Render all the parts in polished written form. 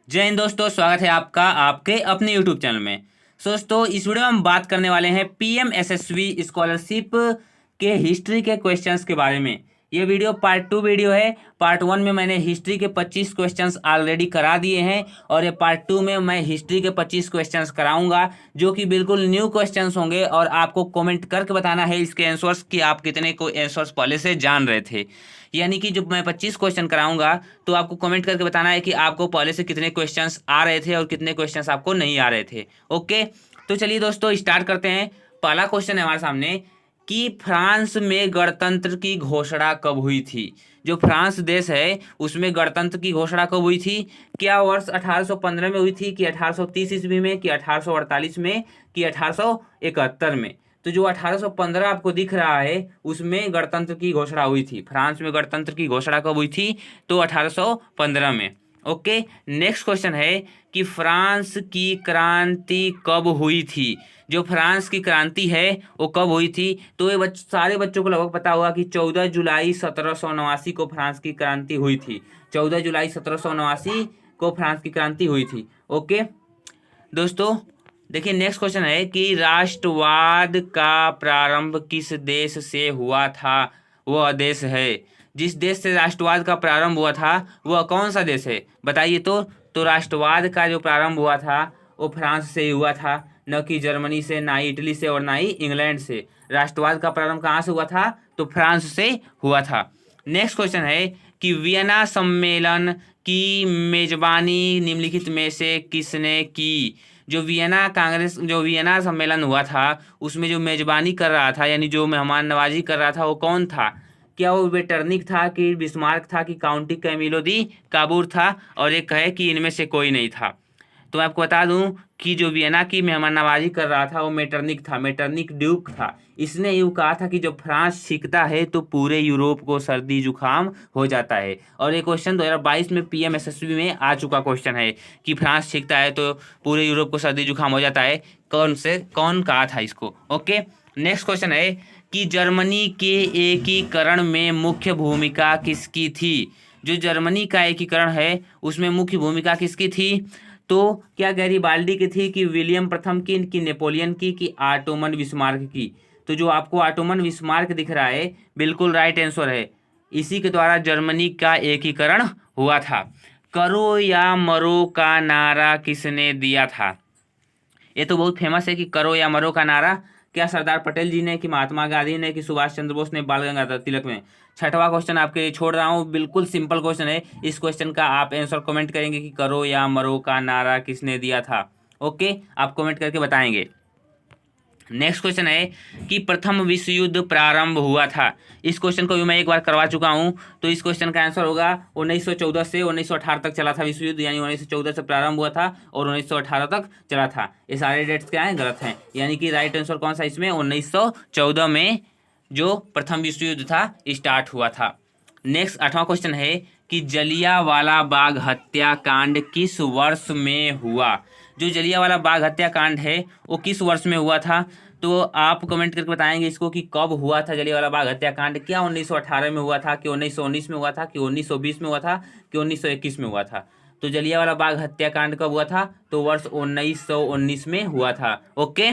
जय हिंद दोस्तों, स्वागत है आपका आपके अपने यूट्यूब चैनल में। दोस्तों, इस वीडियो में हम बात करने वाले हैं पीएमएसएसवी स्कॉलरशिप के हिस्ट्री के क्वेश्चंस के बारे में। ये वीडियो पार्ट 2 वीडियो है। पार्ट 1 में मैंने हिस्ट्री के 25 क्वेश्चंस ऑलरेडी करा दिए हैं और ये पार्ट 2 में मैं हिस्ट्री के 25 क्वेश्चंस कराऊंगा जो कि बिल्कुल न्यू क्वेश्चंस होंगे और आपको कमेंट करके बताना है इसके आंसर्स कि आप कितने को आंसर्स पहले से जान रहे थे। यानी कि जब मैं 25 क्वेश्चन कराऊंगा तो आपको कमेंट करके बताना है कि आपको पहले से कितने क्वेश्चंस आ रहे थे और कितने क्वेश्चंस आपको नहीं आ रहे थे। ओके, तो चलिए दोस्तों स्टार्ट करते हैं। पहला क्वेश्चन है हमारे सामने कि फ्रांस में गणतंत्र की घोषणा कब हुई थी। जो फ्रांस देश है उसमें गणतंत्र की घोषणा कब हुई थी? क्या वर्ष 1815 में हुई थी कि 1830 ईस्वी में कि 1848 में कि 1871 में? तो जो 1815 आपको दिख रहा है उसमें गणतंत्र की घोषणा हुई थी। फ्रांस में गणतंत्र की घोषणा कब हुई थी? तो 1815 में। ओके, नेक्स्ट क्वेश्चन है कि फ्रांस की क्रांति कब हुई थी। जो फ्रांस की क्रांति है वो कब हुई थी? तो ये सारे बच्चों को लगभग पता होगा कि 14 जुलाई 1789 को फ्रांस की क्रांति हुई थी। 14 जुलाई 1789 को फ्रांस की क्रांति हुई थी। ओके दोस्तों, देखिए नेक्स्ट क्वेश्चन है कि राष्ट्रवाद का प्रारंभ किस देश से हुआ था? वह देश है, जिस देश से राष्ट्रवाद का प्रारंभ हुआ था वह कौन सा देश है बताइए। तो राष्ट्रवाद का जो प्रारंभ हुआ था वो फ्रांस से ही हुआ था, न कि जर्मनी से, ना ही इटली से और ना ही इंग्लैंड से। राष्ट्रवाद का प्रारंभ कहाँ से हुआ था? तो फ्रांस से हुआ था। नेक्स्ट क्वेश्चन है कि वियना सम्मेलन की मेजबानी निम्नलिखित में से किसने की? जो वियना सम्मेलन हुआ था उसमें जो मेजबानी कर रहा था यानी जो मेहमान नवाजी कर रहा था वो कौन था? क्या वो वेटरनिक था कि बिस्मार्क था कि काउंटी कैमिलो दी काबूर था? और एक है कि इनमें से कोई नहीं था। तो मैं आपको बता दूं कि जो वियना की मेहमान नवाजी कर रहा था वो मेटरनिक था, मेटरनिक ड्यूक था। इसने यूँ कहा था कि जब फ्रांस सीखता है तो पूरे यूरोप को सर्दी जुकाम हो जाता है। और ये क्वेश्चन 2022 में पीएमएसएसबी में आ चुका क्वेश्चन है कि फ्रांस सीखता है तो पूरे यूरोप को सर्दी जुकाम हो जाता है। कौन कहा था इसको? ओके, नेक्स्ट क्वेश्चन है कि जर्मनी के एकीकरण में मुख्य भूमिका किसकी थी? जो जर्मनी का एकीकरण है उसमें मुख्य भूमिका किसकी थी? तो क्या गैरीबाल्डी की थी कि विलियम प्रथम की कि नेपोलियन की कि ऑटोमन बिस्मार्क की? तो जो आपको ऑटोमन बिस्मार्क दिख रहा है बिल्कुल राइट आंसर है। इसी के द्वारा जर्मनी का एकीकरण हुआ था। करो या मरो का नारा किसने दिया था? ये तो बहुत फेमस है कि करो या मरो का नारा। क्या सरदार पटेल जी ने कि महात्मा गांधी ने कि सुभाष चंद्र बोस ने बाल गंगाधर तिलक में? छठवां क्वेश्चन आपके लिए छोड़ रहा हूँ, बिल्कुल सिंपल क्वेश्चन है। इस क्वेश्चन का आप आंसर कमेंट करेंगे कि करो या मरो का नारा किसने दिया था। ओके, आप कमेंट करके बताएंगे। नेक्स्ट क्वेश्चन है कि प्रथम विश्व युद्ध प्रारंभ हुआ था। इस क्वेश्चन को भी मैं एक बार करवा चुका हूं। तो इस क्वेश्चन का आंसर होगा 1914 से 1918 तक चला था विश्व युद्ध, यानी 1914 से प्रारंभ हुआ था और 1918 तक चला था। ये सारे डेट्स क्या हैं? गलत हैं। यानी कि राइट आंसर कौन सा इसमें? 1914 में जो प्रथम विश्व युद्ध था स्टार्ट हुआ था। नेक्स्ट 8वां क्वेश्चन है कि जलियांवाला बाग हत्याकांड किस वर्ष में हुआ? जो जलियांवाला बाग हत्याकांड है वो किस वर्ष में हुआ था? तो आप कमेंट करके बताएंगे इसको कि कब हुआ था जलियांवाला बाग हत्याकांड। क्या 1918 में हुआ था कि 1919 में हुआ था कि 1920 में हुआ था कि 1921 में हुआ था? तो जलियांवाला बाग हत्याकांड कब हुआ था? तो वर्ष 1919 में हुआ था। ओके,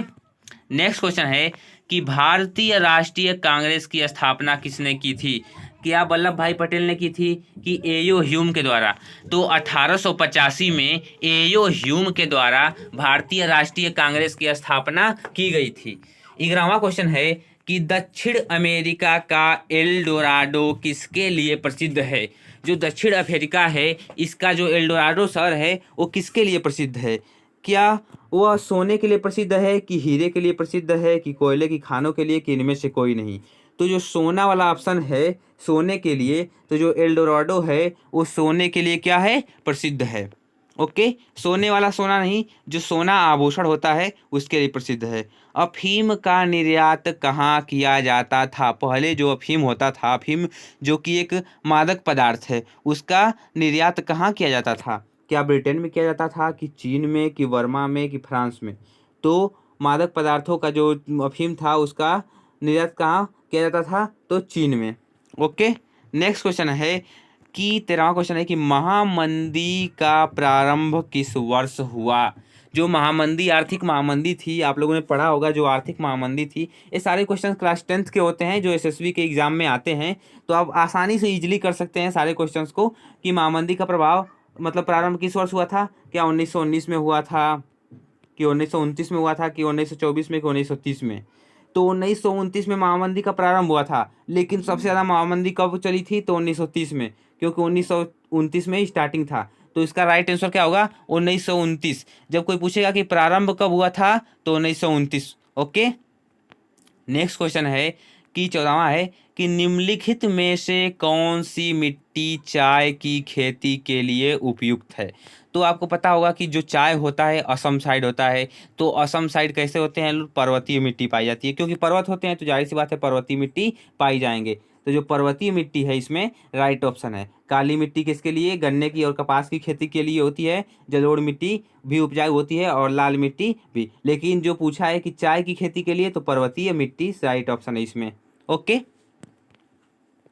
नेक्स्ट क्वेश्चन है कि भारतीय राष्ट्रीय कांग्रेस की स्थापना किसने की थी? क्या वल्लभ भाई पटेल ने की थी कि एयो ह्यूम के द्वारा? तो 1885 में एयो ह्यूम के द्वारा भारतीय राष्ट्रीय कांग्रेस की स्थापना की गई थी। 11वां क्वेश्चन है कि दक्षिण अमेरिका का एल डोराडो किसके लिए प्रसिद्ध है? जो दक्षिण अफ्रीका है इसका जो एल डोराडो शहर है वो किसके लिए प्रसिद्ध है? क्या वह सोने के लिए प्रसिद्ध है कि हीरे के लिए प्रसिद्ध है कि कोयले की खानों के लिए कि इनमें से कोई नहीं? तो जो सोना वाला ऑप्शन है सोने के लिए, तो जो एल्डोराडो है वो सोने के लिए क्या है? प्रसिद्ध है। ओके, सोने वाला सोना नहीं, जो सोना आभूषण होता है उसके लिए प्रसिद्ध है। अफीम का निर्यात कहाँ किया जाता था? पहले जो अफीम होता था, अफीम जो कि एक मादक पदार्थ है, उसका निर्यात कहाँ किया जाता था? क्या ब्रिटेन में किया जाता था कि चीन में कि बर्मा में कि फ्रांस में? तो मादक पदार्थों का जो अफीम था उसका निर्यात कहाँ किया जाता था? तो चीन में। ओके, नेक्स्ट क्वेश्चन है कि 13वां क्वेश्चन है कि महामंदी का प्रारंभ किस वर्ष हुआ। जो महामंदी, आर्थिक महामंदी थी, आप लोगों ने पढ़ा होगा, जो आर्थिक महामंदी थी, ये सारे क्वेश्चन क्लास 10th के होते हैं जो एसएसबी के एग्जाम में आते हैं। तो आप आसानी से इजीली कर सकते हैं सारे क्वेश्चंस को कि महामंदी का प्रभाव मतलब प्रारंभ किस वर्ष हुआ था, क्या 1919 में हुआ था, कि 1929 में हुआ था, कि 1924 में, कि 1930 में। तो 1929 में महामंदी का प्रारंभ हुआ था, लेकिन सबसे ज़्यादा महामंदी कब चली थी, तो 1930 में, क्योंकि 1929 में ही स्टार्टिंग था। तो इसका राइट आंसर क्या होगा, 1929। जब कोई पूछेगा कि प्रारंभ कब हुआ था, तो 1929। ओके, नेक्स्ट क्वेश्चन है कि 14वां है कि निम्नलिखित में से कौन सी मिट्टी चाय की खेती के लिए उपयुक्त है। तो आपको पता होगा कि जो चाय होता है असम साइड होता है। तो असम साइड कैसे होते हैं, पर्वतीय मिट्टी पाई जाती है, क्योंकि पर्वत होते हैं तो जाहिर सी बात है पर्वतीय मिट्टी पाई जाएंगे। तो जो पर्वतीय मिट्टी है इसमें राइट ऑप्शन है। काली मिट्टी किसके लिए, गन्ने की और कपास की खेती के लिए होती है। जलोढ़ मिट्टी भी उपजाऊ होती है और लाल मिट्टी भी, लेकिन जो पूछा है कि चाय की खेती के लिए, तो पर्वतीय मिट्टी राइट ऑप्शन है इसमें। ओके,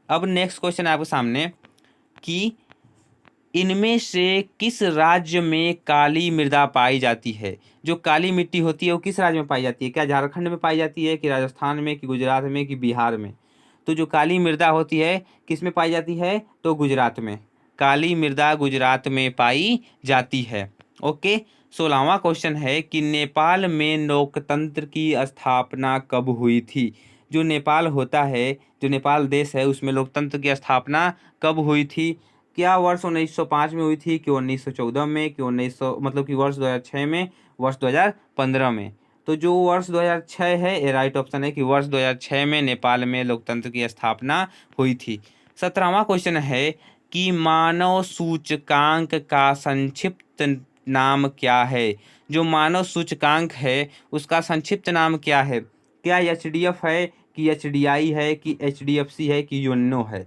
अब नेक्स्ट क्वेश्चन है आपके सामने कि इनमें से किस राज्य में काली मृदा पाई जाती है। जो काली मिट्टी होती है वो किस राज्य में पाई जाती है, क्या झारखंड में पाई जाती है, कि राजस्थान में, कि गुजरात में, कि बिहार में। तो जो काली मृदा होती है किस में पाई जाती है, तो गुजरात में। काली मृदा गुजरात में पाई जाती है। ओके, 16वां क्वेश्चन है कि नेपाल में लोकतंत्र की स्थापना कब हुई थी। जो नेपाल होता है, जो नेपाल देश है, उसमें लोकतंत्र की स्थापना कब हुई थी। क्या वर्ष 1905 में हुई थी, कि 1914 में, कि 1900 मतलब कि वर्ष 2006 में, वर्ष 2015 में। तो जो वर्ष 2006 है ये राइट ऑप्शन है, कि वर्ष 2006 में नेपाल में लोकतंत्र की स्थापना हुई थी। 17वां क्वेश्चन है कि मानव सूचकांक का संक्षिप्त नाम क्या है। जो मानव सूचकांक है उसका संक्षिप्त नाम क्या है। क्या एचडीएफ है, कि एचडीआई है, कि एचडीएफसी है, कि यूएनओ है।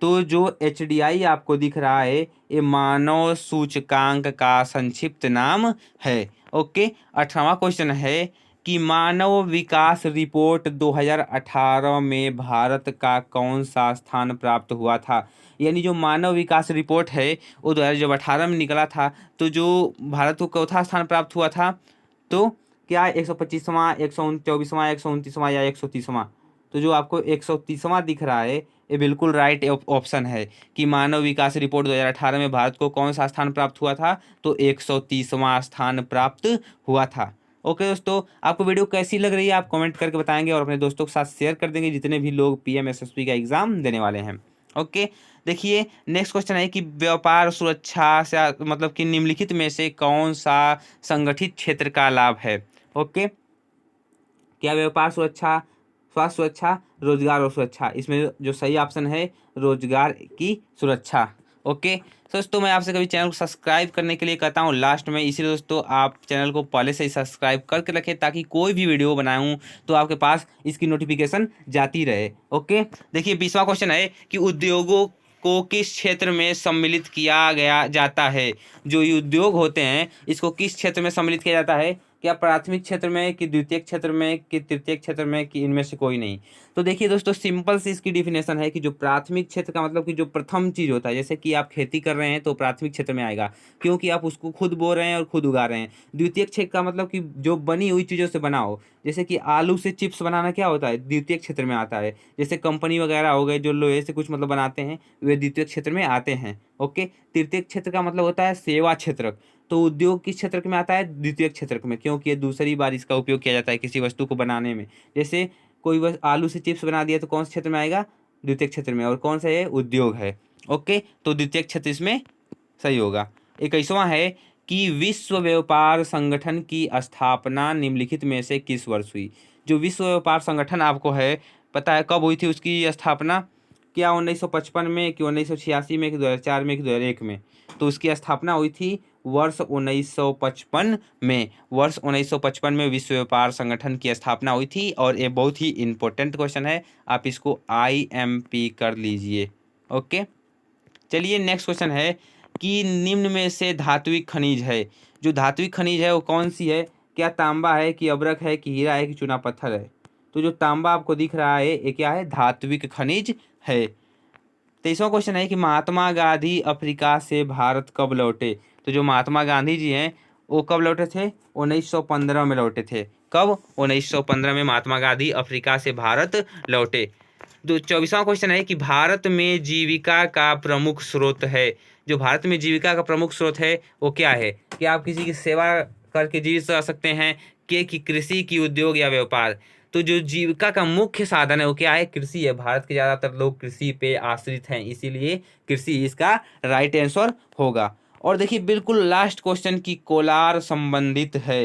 तो जो एचडीआई आपको दिख रहा है ये मानव सूचकांक का संक्षिप्त नाम है। ओके, 18वां क्वेश्चन है कि मानव विकास रिपोर्ट 2018 में भारत का कौन सा स्थान प्राप्त हुआ था। यानी जो मानव विकास रिपोर्ट है वो 2018 में निकला था, तो जो भारत को चौथा स्थान प्राप्त हुआ था। तो क्या 125वां, 124वां, 129वां या 130वां। तो जो आपको 130वां दिख रहा है ये बिल्कुल राइट ऑप्शन है कि मानव विकास रिपोर्ट 2018 में भारत को कौन सा स्थान प्राप्त हुआ था, तो 130वां स्थान प्राप्त हुआ था। ओके दोस्तों, आपको वीडियो कैसी लग रही है आप कमेंट करके बताएंगे और अपने दोस्तों के साथ शेयर कर देंगे जितने भी लोग पीएमएसएसबी का एग्जाम देने वाले हैं। ओके, देखिए नेक्स्ट क्वेश्चन है कि व्यापार सुरक्षा से मतलब कि निम्नलिखित में से कौन सा संगठित क्षेत्र का लाभ है। ओके, क्या व्यापार सुरक्षा, स्वास्थ्य सुरक्षा, रोजगार और सुरक्षा। इसमें जो सही ऑप्शन है रोजगार की सुरक्षा। ओके दोस्तों, मैं आपसे कभी चैनल को सब्सक्राइब करने के लिए कहता हूँ लास्ट में, इसीलिए दोस्तों आप चैनल को पहले से ही सब्सक्राइब करके रखें ताकि कोई भी वीडियो बनाऊँ तो आपके पास इसकी नोटिफिकेशन जाती रहे। ओके, देखिए 20वां क्वेश्चन है कि उद्योगों को किस क्षेत्र में सम्मिलित किया गया जाता है। जो ये उद्योग होते हैं इसको किस क्षेत्र में सम्मिलित किया जाता है, क्या प्राथमिक क्षेत्र में, कि द्वितीयक क्षेत्र में, कि तृतीयक क्षेत्र में, कि इनमें से कोई नहीं। तो देखिए दोस्तों सिंपल सी इसकी डिफिनेशन है कि जो प्राथमिक क्षेत्र का मतलब कि जो प्रथम चीज होता है, जैसे कि आप खेती कर रहे हैं तो प्राथमिक क्षेत्र में आएगा क्योंकि आप उसको खुद बो रहे हैं और खुद उगा रहे हैं। द्वितीयक क्षेत्र का मतलब कि जो बनी हुई चीज़ों से बना हो, जैसे कि आलू से चिप्स बनाना क्या होता है, द्वितीयक क्षेत्र में आता है। जैसे कंपनी वगैरह हो गए जो लोहे से कुछ मतलब बनाते हैं वे द्वितीयक क्षेत्र में आते हैं। ओके, तृतीयक क्षेत्र का मतलब होता है सेवा क्षेत्र। तो उद्योग किस क्षेत्र में आता है, द्वितीय क्षेत्र में, क्योंकि ये दूसरी बार इसका उपयोग किया जाता है किसी वस्तु को बनाने में। जैसे कोई बस आलू से चिप्स बना दिया तो कौन से क्षेत्र में आएगा, द्वितीय क्षेत्र में, और कौन सा है, उद्योग है। ओके, तो द्वितीय क्षेत्र इसमें सही होगा। 21वां है कि विश्व व्यापार संगठन की स्थापना निम्नलिखित में से किस वर्ष हुई। जो विश्व व्यापार संगठन आपको है पता है कब हुई थी उसकी स्थापना, क्या 1955 में, कि 1986 में, कि 2004 में, कि 2001 में। तो उसकी स्थापना हुई थी वर्ष 1955 में। वर्ष 1955 में विश्व व्यापार संगठन की स्थापना हुई थी और ये बहुत ही इंपॉर्टेंट क्वेश्चन है, आप इसको IMP कर लीजिए। ओके, चलिए नेक्स्ट क्वेश्चन है कि निम्न में से धात्विक खनिज है। जो धात्विक खनिज है वो कौन सी है, क्या तांबा है, कि अभ्रक है, कि हीरा है, कि चूना पत्थर है। तो जो तांबा आपको दिख रहा है ये क्या है, धात्विक खनिज है। 23वां क्वेश्चन है कि महात्मा गांधी अफ्रीका से भारत कब लौटे। तो जो महात्मा गांधी जी हैं वो कब लौटे थे? 1915 में लौटे थे। कब? 1915 में महात्मा गांधी अफ्रीका से भारत लौटे। 24वां क्वेश्चन है कि भारत में जीविका का प्रमुख स्रोत है। जो भारत में जीविका का प्रमुख स्रोत है वो क्या है? कि आप किसी की सेवा करके जीवित रह सकते हैं, कि कृषि की उद्योग या व्यापार। तो जो जीविका का मुख्य साधन है वो क्या है? कृषि है। भारत के ज़्यादातर लोग कृषि पे आश्रित हैं, इसीलिए कृषि इसका राइट आंसर होगा। और देखिए बिल्कुल लास्ट क्वेश्चन की कोलार संबंधित है।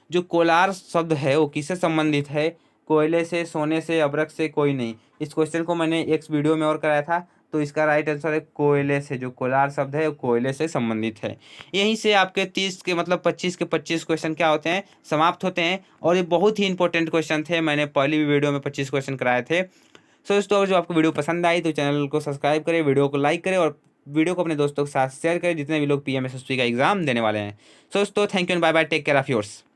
जो कोलार शब्द है वो किससे संबंधित है? कोयले से, सोने से, अभ्रक से, कोई नहीं। इस क्वेश्चन को मैंने एक वीडियो में और कराया था, तो इसका राइट आंसर है कोयले से। जो कोलार शब्द है वो कोयले से संबंधित है। यहीं से आपके 30 के मतलब 25 के 25 क्वेश्चन क्या होते हैं? समाप्त होते हैं। और ये बहुत ही इंपॉर्टेंट क्वेश्चन थे, मैंने पहली भी वीडियो में 25 क्वेश्चन कराए थे। सो दोस्तों अगर जो आपको वीडियो पसंद आई तो चैनल को सब्सक्राइब करें, वीडियो को लाइक करें और वीडियो को अपने दोस्तों के साथ शेयर करें जितने भी लोग PMSSB का एग्जाम देने वाले हैं। सो दोस्तों thank you and bye bye, take care of yours.